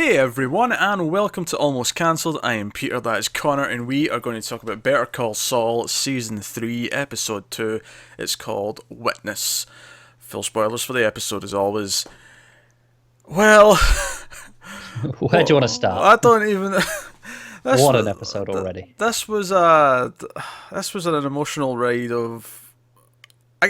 Hey everyone, and welcome to Almost Cancelled. I am Peter, that is Connor, and we are going to talk about Better Call Saul, Season 3, Episode 2. It's called Witness. Full spoilers for the episode as always. Well... Where do you want to start? I don't even... What an episode already. This was an emotional ride of...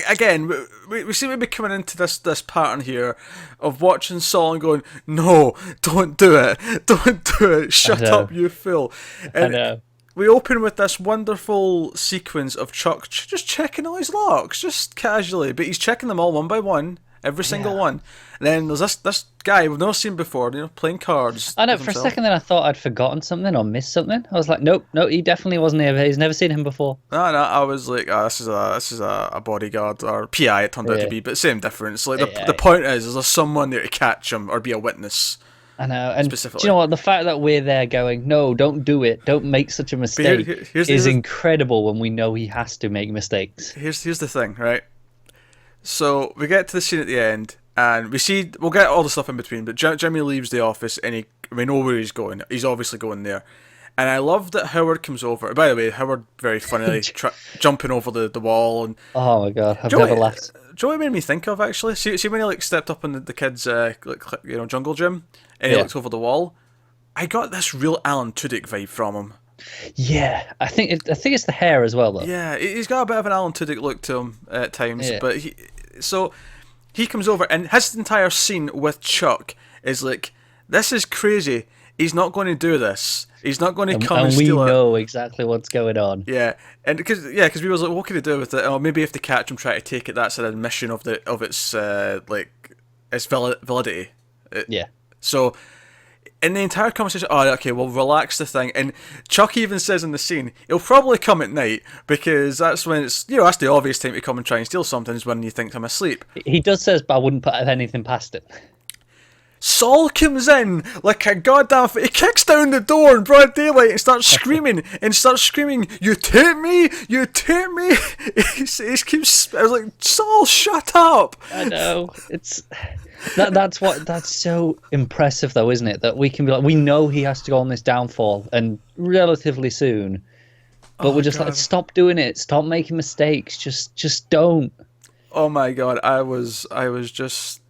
Again, we seem to be coming into this pattern here of watching Saul and going, no, don't do it, shut up, you fool. And I know. We open with this wonderful sequence of Chuck just checking all his locks, just casually, but he's checking them all one by one, every single one. And then there's this guy we've never seen before, playing cards. I know, for a second then I thought I'd forgotten something or missed something. I was like, nope, he definitely wasn't here. He's never seen him before. No, I was like, this is a bodyguard, or PI it turned out to be, but same difference. Like the point is there's someone there to catch him or be a witness. I know, and do you know what? The fact that we're there going, no, don't do it, don't make such a mistake, is incredible when we know he has to make mistakes. Here's the thing, right? So we get to the scene at the end, and we'll get all the stuff in between, but Jimmy leaves the office, and we know where he's going. He's obviously going there. And I love that Howard comes over. By the way, Howard very funnily jumping over the wall. And oh my god, I've never laughed. Do you know what it made me think of, actually? See when he stepped up in the kids' jungle gym, and he looked over the wall? I got this real Alan Tudyk vibe from him. Yeah, I think it's the hair as well, though. Yeah, he's got a bit of an Alan Tudyk look to him at times, but he comes over, and his entire scene with Chuck is like, this is crazy. He's not going to do this. He's not going to come and steal it. And we know exactly what's going on. Yeah, and because we was like, what can he do with it? Oh, maybe if they catch him, try to take it. That's an admission of its its validity. Yeah. So, in the entire conversation, we'll relax the thing. And Chuck even says in the scene, he'll probably come at night because that's when it's, that's the obvious time to come and try and steal something is when you think I'm asleep. He does say, but I wouldn't put anything past him. Saul comes in like a goddamn... He kicks down the door in broad daylight and starts screaming, you take me! He keeps... I was like, Saul, shut up! I know. That's so impressive, though, isn't it? That we can be like, we know he has to go on this downfall, and relatively soon, but we're just like, stop doing it, stop making mistakes, just don't. Oh my god, I was just...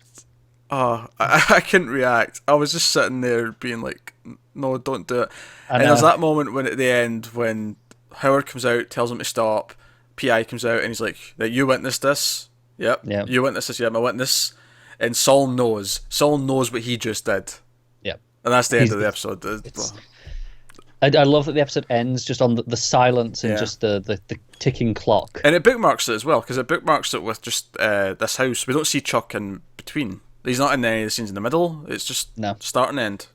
I couldn't react. I was just sitting there being like, no, don't do it. And there's that moment when at the end when Howard comes out, tells him to stop, PI comes out and he's like, you witnessed this? Yep. You witnessed this? Yeah, I'm a witness. And Saul knows what he just did. Yep. And that's the end of the episode. I love that the episode ends just on the silence and just the ticking clock. And it bookmarks it as well, because it bookmarks it with just this house. We don't see Chuck in between. He's not in any of the scenes in the middle. It's just start and end.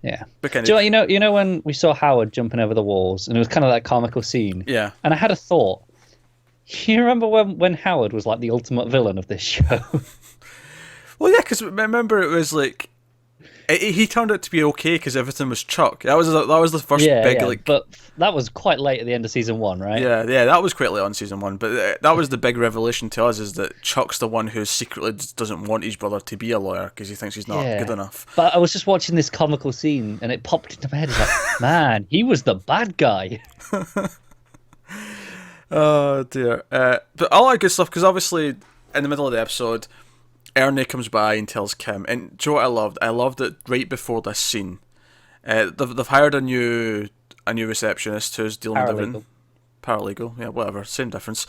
Yeah. Do you know when we saw Howard jumping over the walls, and it was kind of that comical scene? Yeah. And I had a thought. You remember when Howard was like the ultimate villain of this show? Well, yeah, because remember it was like... He turned out to be okay because everything was Chuck. That was the first big... but that was quite late at the end of season 1, right? Yeah, that was quite late on season 1. But that was the big revelation to us, is that Chuck's the one who secretly doesn't want his brother to be a lawyer because he thinks he's not good enough. But I was just watching this comical scene and it popped into my head. It's like, man, he was the bad guy. Oh, dear. But all that good stuff, because obviously in the middle of the episode... Ernie comes by and tells Kim, and do you know what I loved? I loved that right before this scene, they've hired a new receptionist who's dealing with everything. Paralegal, yeah, whatever, same difference.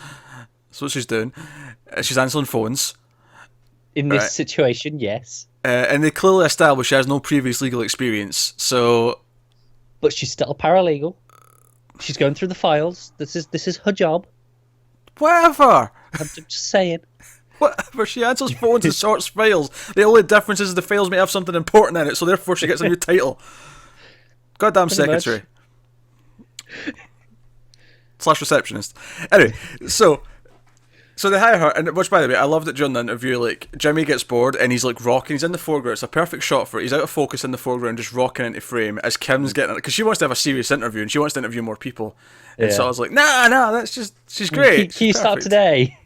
That's what she's doing. She's answering phones. In this situation, yes. And they clearly establish she has no previous legal experience, so... But she's still a paralegal. She's going through the files. This is her job. Whatever! I'm just saying. Whatever, she answers phones and sorts files. The only difference is the files may have something important in it, so therefore she gets a new title. Goddamn secretary. / receptionist. Anyway, so they hire her, and which, by the way, I love that during the interview, like, Jimmy gets bored and he's like rocking, he's in the foreground, it's a perfect shot for it, he's out of focus in the foreground, just rocking into frame as Kim's getting, because she wants to have a serious interview and she wants to interview more people. And so I was like, nah, that's just, she's great. Can you start today?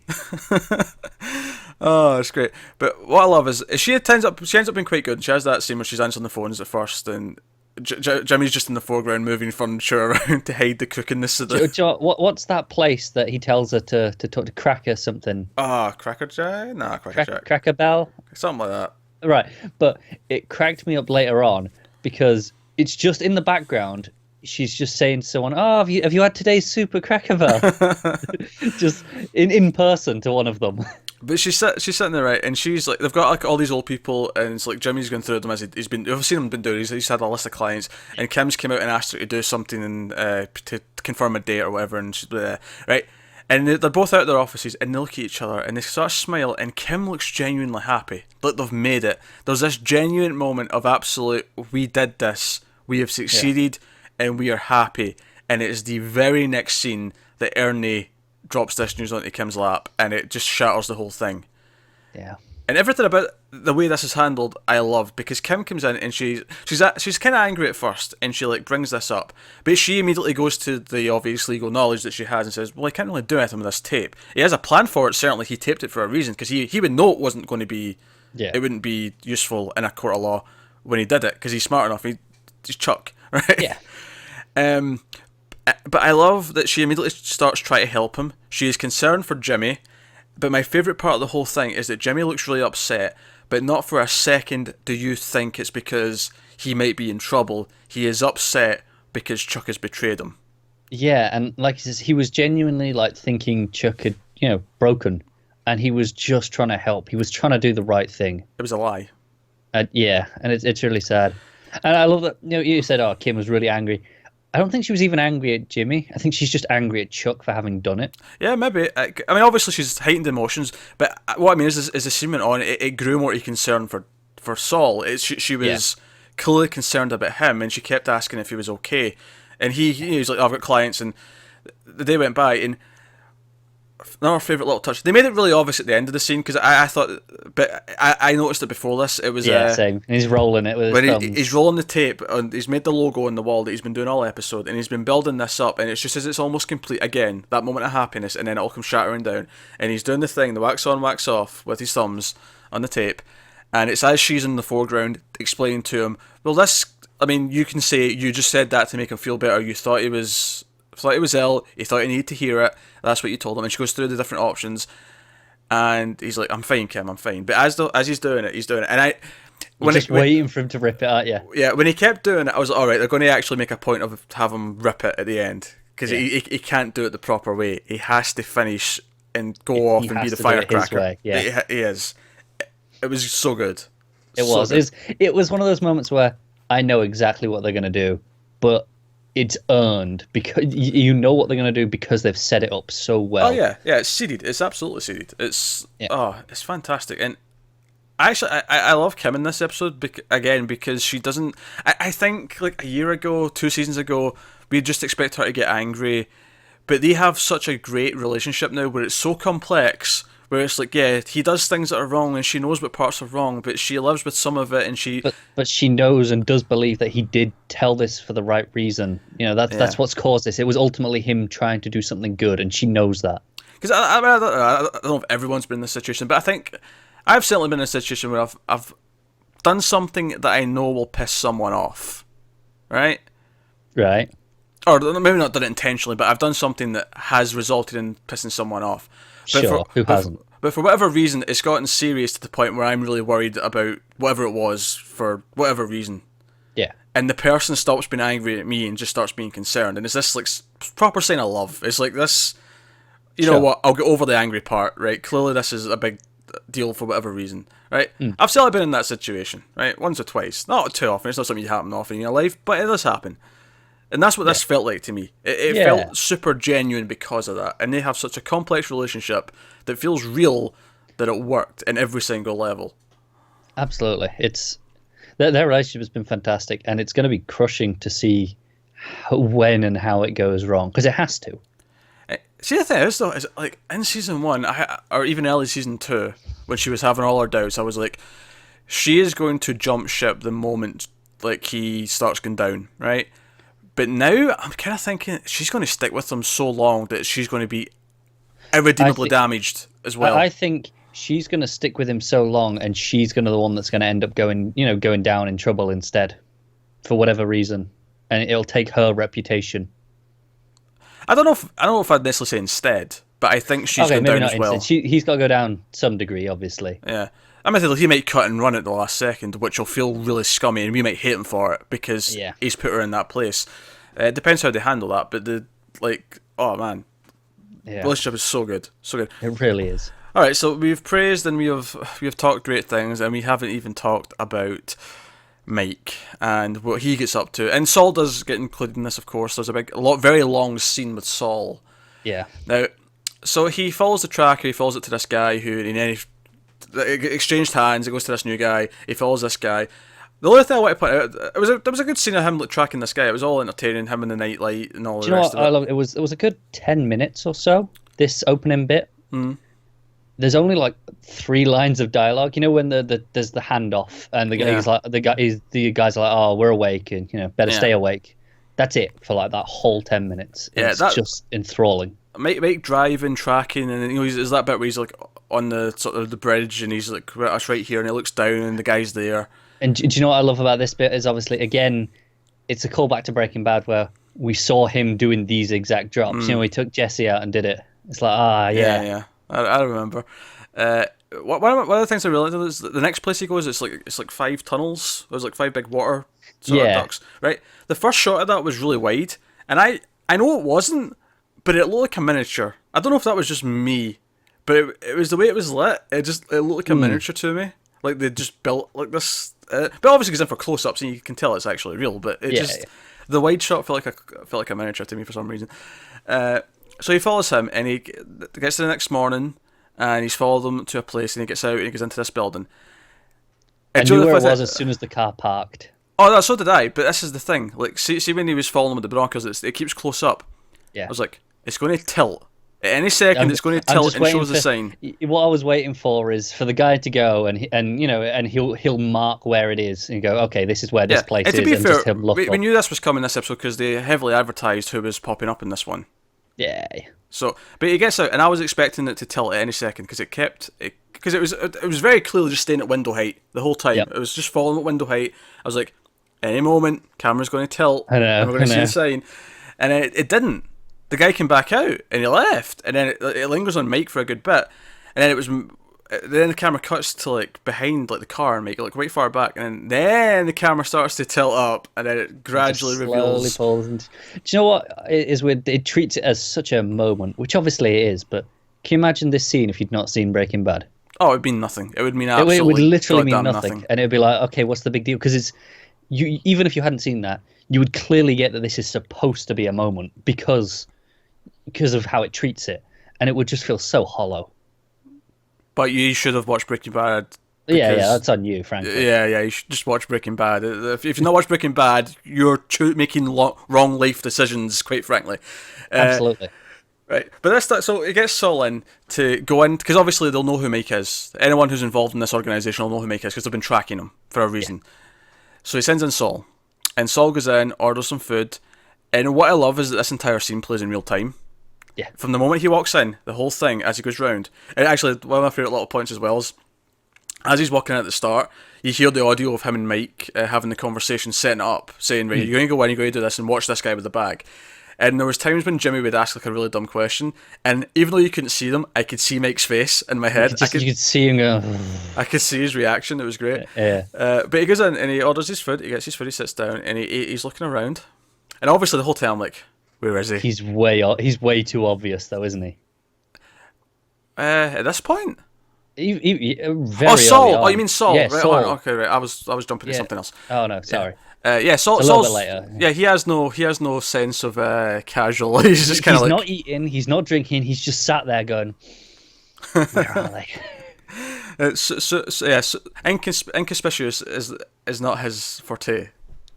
Oh, it's great. But what I love is she ends up being quite good. She has that scene where she's answering the phones at first, and Jimmy's just in the foreground moving furniture around to hide the crookedness of the. What's that place that he tells her to talk to Cracker something? Cracker Jack? Nah, Cracker Jack. Cracker Bell? Something like that. Right. But it cracked me up later on because it's just in the background. She's just saying to someone, "Oh, have you had today's Super Cracker Bell?" Just in person to one of them. But she's sitting there, right, and she's like, they've got like all these old people, and it's like Jimmy's going through them as he's been. I've seen him been doing. He's had a list of clients, and Kim's came out and asked her to do something and to confirm a date or whatever, and she's right. And they're both out of their offices, and they look at each other, and they sort of smile, and Kim looks genuinely happy, like they've made it. There's this genuine moment of absolute, we did this, we have succeeded, and we are happy. And it is the very next scene that Ernie drops this news onto Kim's lap, and it just shatters the whole thing. Yeah. And everything about the way this is handled, I love, because Kim comes in and she's kind of angry at first, and she like brings this up, but she immediately goes to the obvious legal knowledge that she has and says, "Well, I can't really do anything with this tape." He has a plan for it. Certainly, he taped it for a reason, because he would know it wasn't going to be, it wouldn't be useful in a court of law when he did it, because he's smart enough. He's Chuck, right? Yeah. But I love that she immediately starts trying to help him. She is concerned for Jimmy, but my favourite part of the whole thing is that Jimmy looks really upset, but not for a second do you think it's because he might be in trouble. He is upset because Chuck has betrayed him. Yeah, and like he says, he was genuinely like thinking Chuck had, broken, and he was just trying to help. He was trying to do the right thing. It was a lie. Yeah, and it's really sad. And I love that, you said, oh, Kim was really angry. I don't think she was even angry at Jimmy. I think she's just angry at Chuck for having done it. Yeah, maybe. I mean, obviously she's heightened emotions, but what I mean is as the scene went on, it grew more to concern for Saul. She was clearly concerned about him, and she kept asking if he was okay. And he was like, "Oh, I've got clients," and the day went by, and another favourite little touch. They made it really obvious at the end of the scene, because I thought, but I noticed it before this. It was same. And he's rolling it with his thumbs. He's rolling the tape, and he's made the logo on the wall that he's been doing all episode, and he's been building this up, and it's just as it's almost complete again, that moment of happiness, and then it all comes shattering down, and he's doing the thing, the wax on, wax off with his thumbs on the tape, and it's as she's in the foreground explaining to him, well, this, I mean, you can say you just said that to make him feel better. You thought he was ill. You thought he needed to hear it. That's what you told him. And she goes through the different options, and he's like, "I'm fine, Kim. I'm fine." But as he's doing it, And waiting for him to rip it at you. Yeah, when he kept doing it, I was like, all right, they're going to actually make a point of have him rip it at the end, because he can't do it the proper way. He has to finish and go off and be the firecracker. Yeah, he is. It was so good. It was one of those moments where I know exactly what they're going to do, but it's earned because you know what they're going to do because they've set it up so well. Oh yeah, it's seeded. It's absolutely seeded. It's it's fantastic. And actually, I love Kim in this episode because she doesn't. I think like a year ago, 2 seasons ago, we just expect her to get angry, but they have such a great relationship now where it's so complex. Where it's like, yeah, he does things that are wrong, and she knows what parts are wrong, but she lives with some of it, and she. But she knows and does believe that he did tell this for the right reason. That's what's caused this. It was ultimately him trying to do something good, and she knows that. Because I don't know if everyone's been in this situation, but I think I've certainly been in a situation where I've done something that I know will piss someone off, right? Right. Or maybe not done it intentionally, but I've done something that has resulted in pissing someone off. Who hasn't? But for whatever reason, it's gotten serious to the point where I'm really worried about whatever it was for whatever reason. Yeah. And the person stops being angry at me and just starts being concerned. And it's this like proper sign of love. It's like this, you know what, I'll get over the angry part, right? Clearly this is a big deal for whatever reason, right? I've certainly been in that situation, right? Once or twice. Not too often. It's not something you happen often in your life, but it does happen. And that's what this felt like to me. It felt super genuine because of that. And they have such a complex relationship that feels real, that it worked in every single level. Absolutely. Their relationship has been fantastic, and it's going to be crushing to see when and how it goes wrong, because it has to. See, the thing is, though, is like in season 1, or even early season 2, when she was having all her doubts, I was like, she is going to jump ship the moment like he starts going down, right? But now I'm kind of thinking she's going to stick with him so long that she's going to be irredeemably damaged as well. I think she's going to stick with him so long, and she's going to the one that's going to end up going down in trouble instead, for whatever reason, and it'll take her reputation. I don't know if I'd necessarily say instead, but I think she's going down as well. He's got to go down some degree, obviously. Yeah. I mean, he might cut and run at the last second, which will feel really scummy, and we might hate him for it because he's put her in that place. It depends how they handle that, but oh man, relationship is so good, so good. It really is. All right, so we've praised and we have talked great things, and we haven't even talked about Mike and what he gets up to. And Saul does get included in this, of course. There's very long scene with Saul. Yeah. Now, so he follows the tracker. He follows it to this guy who, in any exchanged hands, it goes to this new guy. He follows this guy. The only thing I want to point out, there was a good scene of him tracking this guy. It was all entertaining, him in the nightlight and all the rest of it. I love it. It was a good 10 minutes or so, this opening bit. Mm. There's only like 3 lines of dialogue. You know, when there's the handoff and the guy's like, "Oh, we're awake," and better stay awake. That's it for like that whole 10 minutes. It's just enthralling. Mike driving, tracking, and there's that bit where he's like on the sort of the bridge, and he's like, "That's right here," and he looks down, and the guy's there. And do you know what I love about this bit is obviously again, it's a callback to Breaking Bad where we saw him doing these exact drops. He took Jesse out and did it. It's like yeah. I remember. One of the things I realized is that the next place he goes, it's like 5 tunnels. There's like 5 big water sort of ducts, right? The first shot of that was really wide, and I know it wasn't, but it looked like a miniature. I don't know if that was just me, but it was the way it was lit. It looked like a miniature to me, like they just built like this. But obviously, because in for close-ups, and you can tell it's actually real. But the wide shot felt like a miniature to me for some reason. So he follows him, and he gets there the next morning, and he's followed them to a place, and he gets out, and he goes into this building. I knew where it was as soon as the car parked. Oh, so did I, but this is the thing. Like, see when he was following them with the binoculars, it keeps close up. Yeah. I was like, it's going to tilt. At any second, it's going to tilt and shows the sign. What I was waiting for is for the guy to go, and he'll mark where it is, and go, okay, this is where this place is. And to be fair, just he'll look we knew this was coming this episode because they heavily advertised who was popping up in this one. Yeah. So, but he gets out, and I was expecting it to tilt at any second because it was very clearly just staying at window height the whole time. Yep. It was just following at window height. I was like, any moment, camera's going to tilt. I know. And we're going to see the sign, and it didn't. The guy came back out and he left, and then it lingers on Mike for a good bit, and then the camera cuts to like behind like the car and Mike like right far back, and then the camera starts to tilt up, and then it gradually reveals. Pulls into... Do you know what is weird? It treats it as such a moment, which obviously it is. But can you imagine this scene if you'd not seen Breaking Bad? Oh, it'd mean nothing. It would mean absolutely. It would literally mean nothing, and it'd be like, okay, what's the big deal? Because even if you hadn't seen that, you would clearly get that this is supposed to be a moment because of how it treats it, and it would just feel so hollow. But you should have watched Breaking Bad. Yeah, that's on you, frankly. Yeah, you should just watch Breaking Bad. If you've not watched Breaking Bad, you're making wrong life decisions, quite frankly. Absolutely. Right, but so it gets Saul in to go in, because obviously they'll know who Mike is. Anyone who's involved in this organisation will know who Mike is, because they've been tracking him for a reason. Yeah. So he sends in Saul, and Saul goes in, orders some food, and what I love is that this entire scene plays in real time. Yeah. From the moment he walks in, the whole thing, as he goes round. And actually, one of my favourite little points as well is, as he's walking in at the start, you hear the audio of him and Mike having the conversation, setting it up, saying, right, you're going to go in, you're going to do this, and watch this guy with the bag. And there was times when Jimmy would ask like a really dumb question, and even though you couldn't see them, I could see Mike's face in my head. You could see him go... I could see his reaction, it was great. Yeah. But he goes in, and he orders his food, he gets his food, he sits down, and he's looking around. And obviously the whole time I'm like, where is he? He's way too obvious, though, isn't he? At this point, very Saul. Early on. You mean Saul? Yeah, right, Saul. Okay, right. I was jumping to something else. Oh no, sorry. Saul. A little bit later. Yeah, he has no sense of casual. He's just kind of like, not eating. He's not drinking. He's just sat there going, where are they? Inconspicuous is not his forte.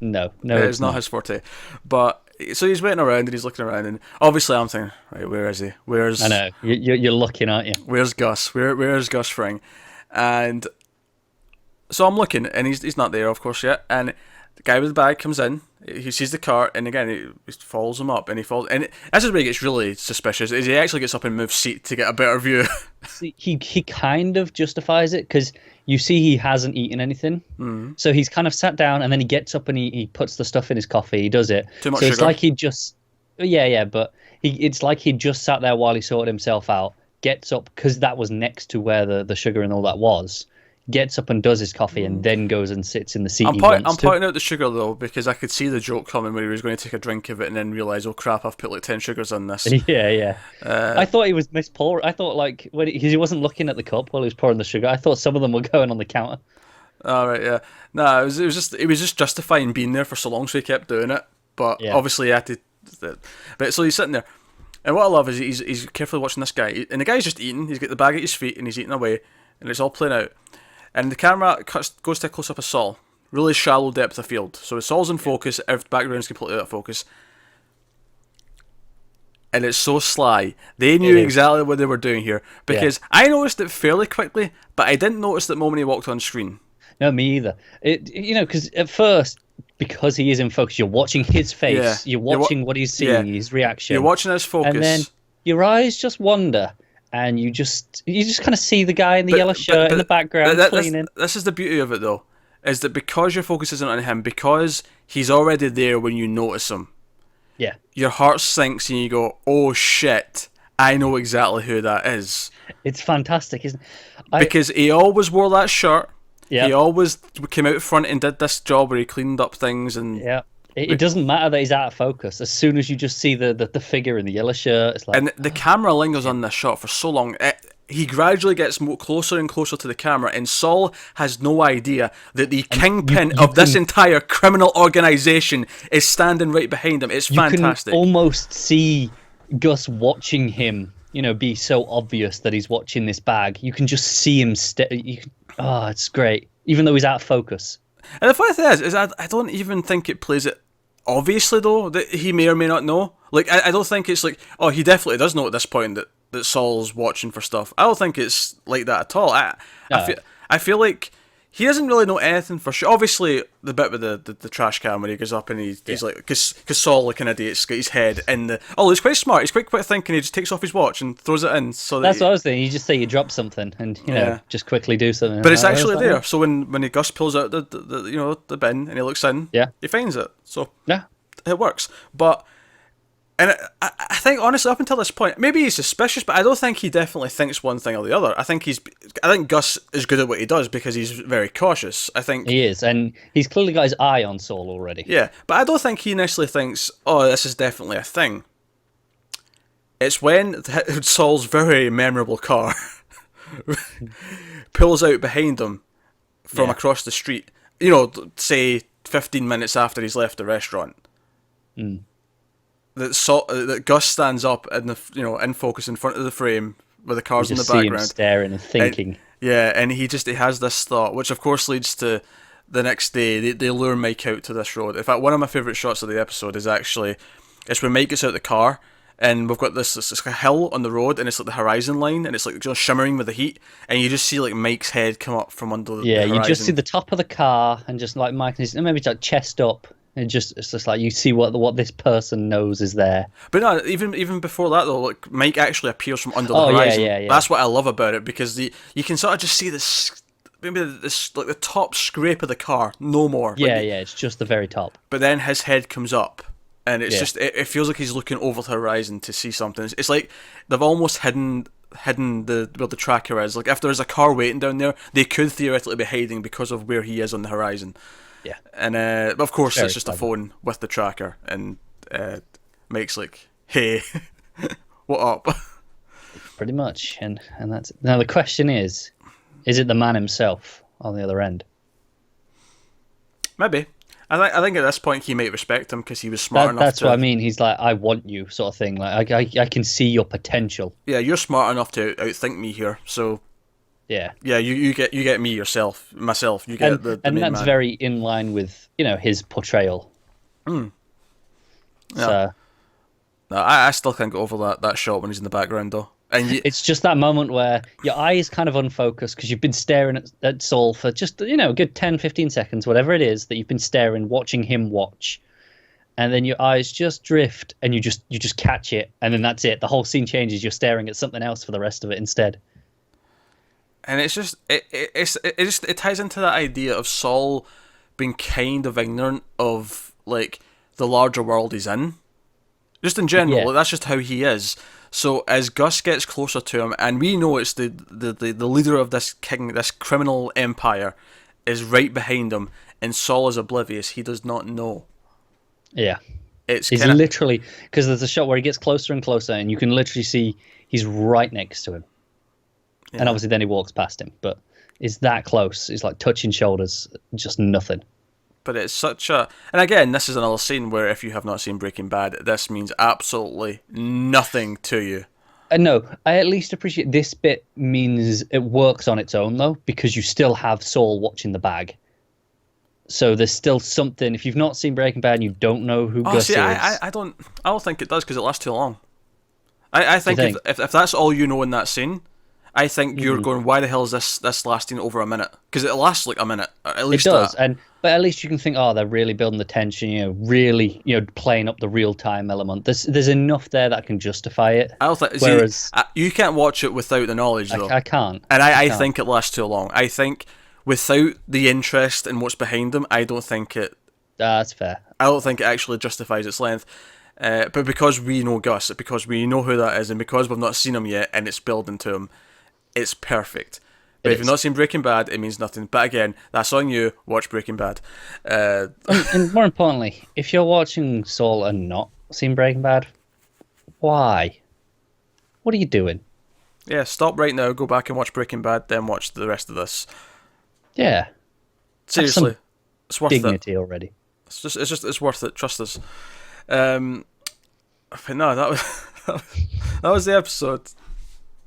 No, it's not his forte. But so he's waiting around and he's looking around, and obviously I'm thinking, right, where is he? I know you're looking, aren't you? Where's Gus? Where's Gus Fring? And so I'm looking, and he's not there, of course, yet. And The guy with the bag comes in. He sees the car, and again, he follows him up, and he falls. And this is where it gets really suspicious. Is he actually gets up and moves seat to get a better view? See, he kind of justifies it because you see he hasn't eaten anything, so he's kind of sat down, and then he gets up and he puts the stuff in his coffee. He does it. Too much so sugar. It's like he just, but it's like he just sat there while he sorted himself out. Gets up because that was next to where the sugar and all that was. Gets up and does his coffee and then goes and sits in the seat I'm pointing out the sugar though because I could see the joke coming where he was going to take a drink of it and then realise, oh crap, I've put like 10 sugars in this. Yeah. I thought he was mispouring. I thought like when he wasn't looking at the cup while he was pouring the sugar. I thought some of them were going on the counter. All right, yeah. No, it was just justifying being there for so long, so he kept doing it. But obviously he had to. But so he's sitting there, and what I love is he's carefully watching this guy, and the guy's just eating. He's got the bag at his feet and he's eating away, and it's all playing out. And the camera goes to a close-up of Saul. Really shallow depth of field. So Saul's in focus, the background's completely out of focus. And it's so sly. They knew exactly what they were doing here. Because I noticed it fairly quickly, but I didn't notice that moment he walked on screen. No, me either. Because at first, because he is in focus, you're watching his face. You're watching what he's seeing, his reaction. You're watching his focus. And then your eyes just wander. And you just kind of see the guy in the yellow shirt in the background cleaning. This is the beauty of it, though, is that because your focus isn't on him, because he's already there when you notice him, your heart sinks and you go, oh shit, I know exactly who that is. It's fantastic, isn't it? Because he always wore that shirt. Yeah. He always came out front and did this job where he cleaned up things and... Yeah. It doesn't matter that he's out of focus. As soon as you just see the figure in the yellow shirt, it's like... And the camera lingers on this shot for so long. He gradually gets closer and closer to the camera, and Saul has no idea that the kingpin of this entire criminal organisation is standing right behind him. It's fantastic. You can almost see Gus watching him, be so obvious that he's watching this bag. You can just see him... it's great. Even though he's out of focus. And the funny thing is I don't even think it plays it obviously, though, that he may or may not know. Like, I don't think it's like, oh, he definitely does know at this point that Saul's watching for stuff. I don't think it's like that at all. I feel like he doesn't really know anything for sure. Obviously, the bit with the trash can where he goes up and he's like, because Saul, like an idiot, has got his head in the... Oh, he's quite smart. He's quite thinking. He just takes off his watch and throws it in. So that's what I was thinking. You just say you drop something and, just quickly do something. But it's actually there. So when Gus pulls out the bin and he looks in, he finds it. So it works. But... And I think, honestly, up until this point, maybe he's suspicious, but I don't think he definitely thinks one thing or the other. I think Gus is good at what he does because he's very cautious. I think he is, and he's clearly got his eye on Saul already. Yeah, but I don't think he initially thinks, oh, this is definitely a thing. It's when Saul's very memorable car pulls out behind him from across the street, say 15 minutes after he's left the restaurant. That Gus stands up in in focus in front of the frame with the cars in the background, him staring and thinking. And he has this thought, which of course leads to the next day. They lure Mike out to this road. In fact, one of my favourite shots of the episode is when Mike gets out the car and we've got this hill on the road and it's like the horizon line and it's like just shimmering with the heat and you just see like Mike's head come up from under the horizon. You just see the top of the car and just like Mike and maybe like chest up. It's just like you see what this person knows is there. But no, even before that though, like Mike actually appears from under the horizon. Yeah. That's what I love about it because you can sort of just see this, maybe this like the top scrape of the car, no more. It's just the very top. But then his head comes up, and it's just it feels like he's looking over the horizon to see something. It's like they've almost hidden where the tracker is. Like if there's a car waiting down there, they could theoretically be hiding because of where he is on the horizon. Yeah, and but of course it's just a phone with the tracker, and Mike's like, "Hey, what up?" Pretty much, and that's now the question is it the man himself on the other end? Maybe. I think at this point he might respect him because he was smart enough. That's what I mean. He's like, "I want you," sort of thing. Like I can see your potential. Yeah, you're smart enough to outthink me here, so. Yeah, you get me myself. You get the and main that's man. Very in line with his portrayal. Yeah. So, No, I still can't get over that shot when he's in the background though. And It's just that moment where your eye is kind of unfocused because you've been staring at Saul for just, a good 10, 15 seconds, whatever it is that you've been staring, watching him watch. And then your eyes just drift and you just catch it. And then that's it. The whole scene changes. You're staring at something else for the rest of it instead. and it's just it ties into that idea of Saul being kind of ignorant of like the larger world he's in. Just in general, Yeah. that's just how he is. So as Gus gets closer to him, and we know it's the leader of this criminal empire, is right behind him, and Saul is oblivious. He does not know. Yeah. It's He's kinda, literally, because there's a shot where he gets closer and closer and you can literally see he's right next to him. yeah. And obviously then he walks past him, but it's that close. It's like touching shoulders, just nothing. But it's such a... And again, this is another scene where if you have not seen Breaking Bad, this means absolutely nothing to you. No, I at least appreciate this bit means it works on its own, though, because you still have Saul watching the bag. So there's still something... If you've not seen Breaking Bad and you don't know who Gus is... I don't think it does because it lasts too long. I think if that's all you know in that scene... I think you're going, why the hell is this lasting over a minute? Because it lasts like a minute, at least. It does, that. but at least you can think, oh, they're really building the tension, really, playing up the real time element. There's enough there that can justify it. I don't think. Whereas you can't watch it without the knowledge, though. I can't. And I think it lasts too long. I think without the interest in what's behind them, I don't think it. That's fair. I don't think it actually justifies its length. But because we know Gus, because we know who that is, and because we've not seen him yet, and it's building to him. It's perfect. But if you've not seen Breaking Bad, it means nothing. But again, that's on you. Watch Breaking Bad. And more importantly, if you're watching Saul and not seen Breaking Bad, why? What are you doing? Yeah, stop right now. Go back and watch Breaking Bad, then watch the rest of this. Yeah. Seriously, it's worth dignity it. Already. It's worth it. Trust us. But no, that was the episode.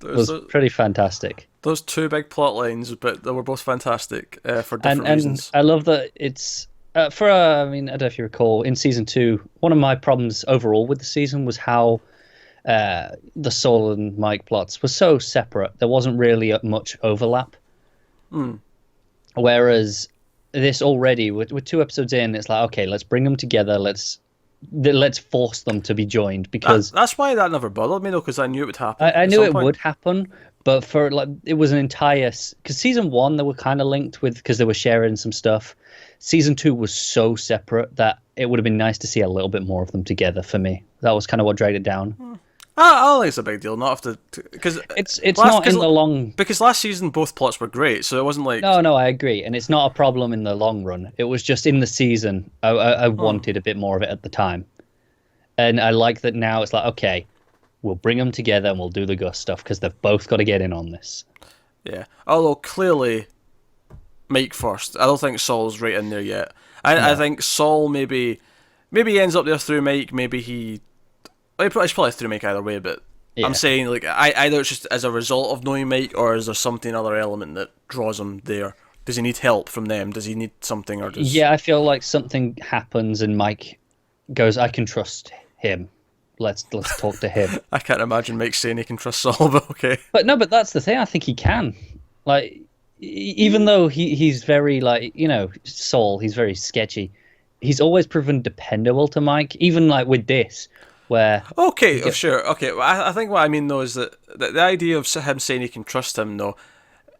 It was pretty fantastic. Those two big plot lines, but they were both fantastic for different reasons. I love that it's I don't know if you recall, in season 2, one of my problems overall with the season was how the Saul and Mike plots were so separate. There wasn't really much overlap. Whereas this already, with 2 episodes in, it's like, okay, let's bring them together. Let's force them to be joined, because that's why that never bothered me, though, because I knew it would happen. I knew it would happen, but for it was an entire, because season 1 they were kind of linked with, because they were sharing some stuff. Season 2 was so separate that it would have been nice to see a little bit more of them together. For me, that was kind of what dragged it down. I don't think it's a big deal. Not have to, because it's not in the long. Because last season both plots were great, so it wasn't like. No, I agree, and it's not a problem in the long run. It was just in the season. I wanted a bit more of it at the time, and I like that now. It's like, okay, we'll bring them together and we'll do the Gus stuff, because they've both got to get in on this. Yeah, although clearly Mike first. I don't think Saul's right in there yet. I think Saul maybe ends up there through Mike. Maybe it's probably through Mike either way. But yeah. I'm saying, like, either it's just as a result of knowing Mike, or is there something, other element that draws him there? Does he need help from them? Does he need something, or does? Yeah, I feel like something happens and Mike goes, I can trust him. Let's talk to him. I can't imagine Mike saying he can trust Saul, but okay. But that's the thing. I think he can. Like, even though he's very, like, Saul, he's very sketchy. He's always proven dependable to Mike, even like with this, where... Okay, sure. Okay, well, I think what I mean, though, is that the idea of him saying he can trust him, though,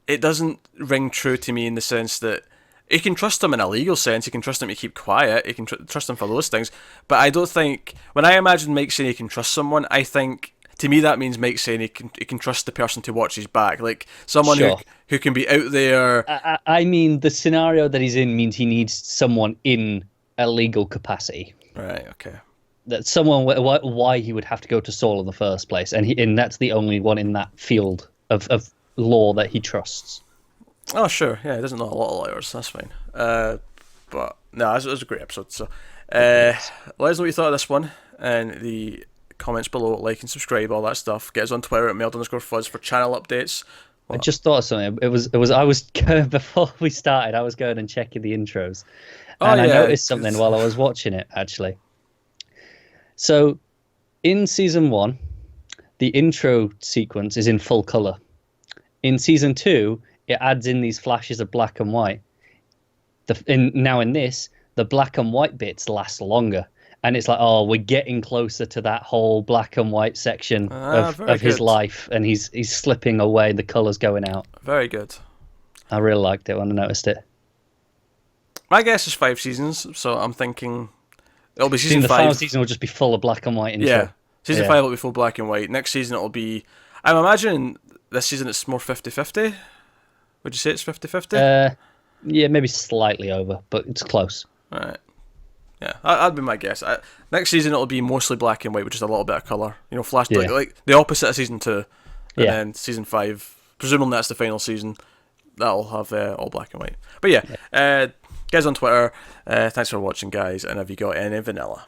it doesn't ring true to me in the sense that you can trust him in a legal sense, you can trust him to keep quiet, you can trust him for those things, but I don't think... When I imagine Mike saying he can trust someone, I think... To me, that means Mike saying he can trust the person to watch his back, like someone who can be out there. I mean, the scenario that he's in means he needs someone in a legal capacity. Right. Okay. That someone why he would have to go to Saul in the first place, and that's the only one in that field of law that he trusts. Oh sure, yeah, he doesn't know a lot of lawyers. That's fine. But no, it was a great episode. So, let us know what you thought of this one, and the comments below, like and subscribe, all that stuff. Get us on Twitter at @meld_fuzz for channel updates. I just thought of something. It was I was going, before we started, I was going and checking the intros, and I noticed something while I was watching it, actually. So in season 1, the intro sequence is in full color. In season 2, it adds in these flashes of black and white. Now in this, the black and white bits last longer. And it's like, oh, we're getting closer to that whole black and white section of his life. And he's slipping away, the colour's going out. Very good. I really liked it when I noticed it. My guess is 5 seasons, so I'm thinking it'll be season 5. The final season will just be full of black and white intro. Yeah. Season 5 will be full black and white. Next season it'll be... I'm imagining this season it's more 50-50. Would you say it's 50-50? Yeah, maybe slightly over, but it's close. Alright. Yeah, that'd be my guess. Next season it'll be mostly black and white with just a little bit of colour. You know, like the opposite of season 2. And then season 5, presumably that's the final season, that'll have all black and white. But guys on Twitter, thanks for watching, guys, and have you got any vanilla?